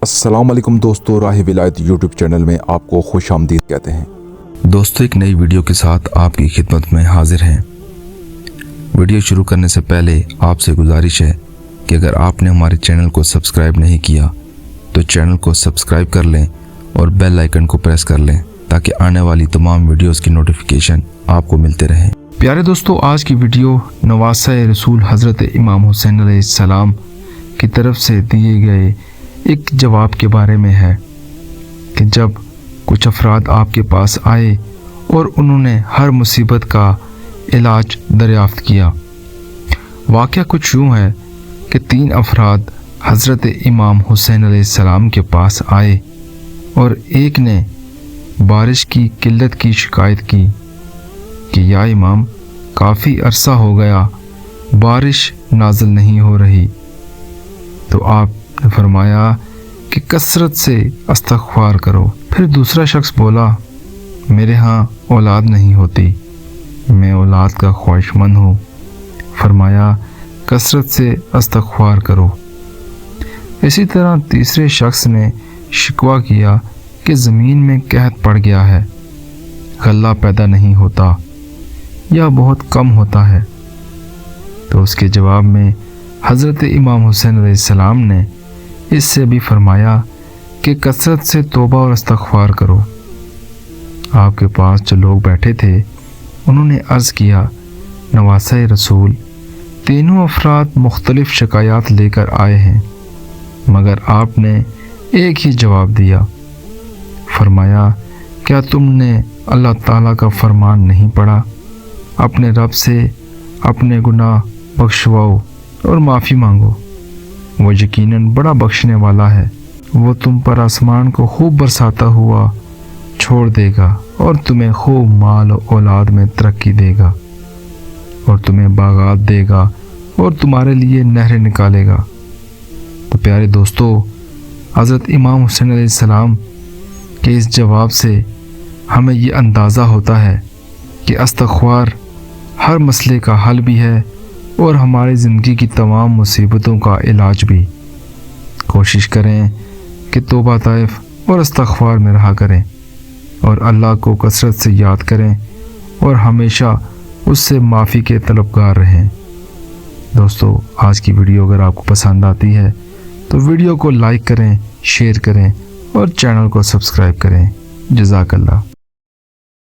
अस्सलाम वालेकुम दोस्तों, राह विलायत यूट्यूब चैनल में आपको खुश आमदीद कहते हैं। दोस्तों, एक नई वीडियो के साथ आपकी खिदमत में हाजिर हैं। वीडियो शुरू करने से पहले आपसे गुजारिश है कि अगर आपने हमारे चैनल को सब्सक्राइब नहीं किया तो चैनल को सब्सक्राइब कर लें और बेल आइकन को प्रेस कर लें ताकि आने वाली तमाम वीडियोस की नोटिफिकेशन आपको मिलते रहें। प्यारे दोस्तों, आज की वीडियो नवासा रसूल हज़रत इमाम हुसैन अलैहिस्सलाम की तरफ से दिए गए एक जवाब के बारे में है कि जब कुछ अफराद आपके पास आए और उन्होंने हर मुसीबत का इलाज दरियाफ्त किया। वाक़या कुछ यूँ है कि 3 अफराद हज़रत इमाम हुसैन अलैहिस्सलाम के पास आए और एक ने बारिश की किल्लत की शिकायत की कि या इमाम, काफ़ी अरसा हो गया बारिश नाज़िल नहीं हो रही। तो आपने फरमाया कि कसरत से इस्तिग़फ़ार करो। फिर दूसरा शख्स बोला, मेरे यहाँ औलाद नहीं होती, मैं औलाद का ख्वाहिशमंद हूँ। फरमाया कसरत से इस्तिग़फ़ार करो। इसी तरह तीसरे शख्स ने शिकवा किया कि ज़मीन में कहत पड़ गया है, गल्ला पैदा नहीं होता या बहुत कम होता है। तो उसके जवाब में हज़रत इमाम हुसैन अलैहिस्सलाम ने इससे भी फरमाया कि कसरत से तौबा और इस्तिग़फ़ार करो। आपके पास जो लोग बैठे थे उन्होंने अर्ज़ किया, नवासा रसूल, तीनों अफराद मुख्तलिफ शिकायत लेकर आए हैं, मगर आपने एक ही जवाब दिया। फरमाया, क्या तुमने अल्लाह ताला का फरमान नहीं पढ़ा, अपने रब से अपने गुनाह बख्शवाओ और माफ़ी मांगो, वो यकीनन बड़ा बख्शने वाला है। वो तुम पर आसमान को खूब बरसाता हुआ छोड़ देगा और तुम्हें खूब माल और औलाद में तरक्की देगा और तुम्हें बागात देगा और तुम्हारे लिए नहरें निकालेगा। तो प्यारे दोस्तों, हज़रत इमाम हुसैन अलैहिस्सलाम के इस जवाब से हमें ये अंदाज़ा होता है कि इस्तिग़फ़ार हर मसले का हल भी है और हमारी ज़िंदगी की तमाम मुसीबतों का इलाज भी। कोशिश करें कि तौबा ताइफ और इस्तिग़फ़ार में रहा करें और अल्लाह को कसरत से याद करें और हमेशा उससे माफ़ी के तलबगार रहें। दोस्तों, आज की वीडियो अगर आपको पसंद आती है तो वीडियो को लाइक करें, शेयर करें और चैनल को सब्सक्राइब करें। जज़ाकल्लाह।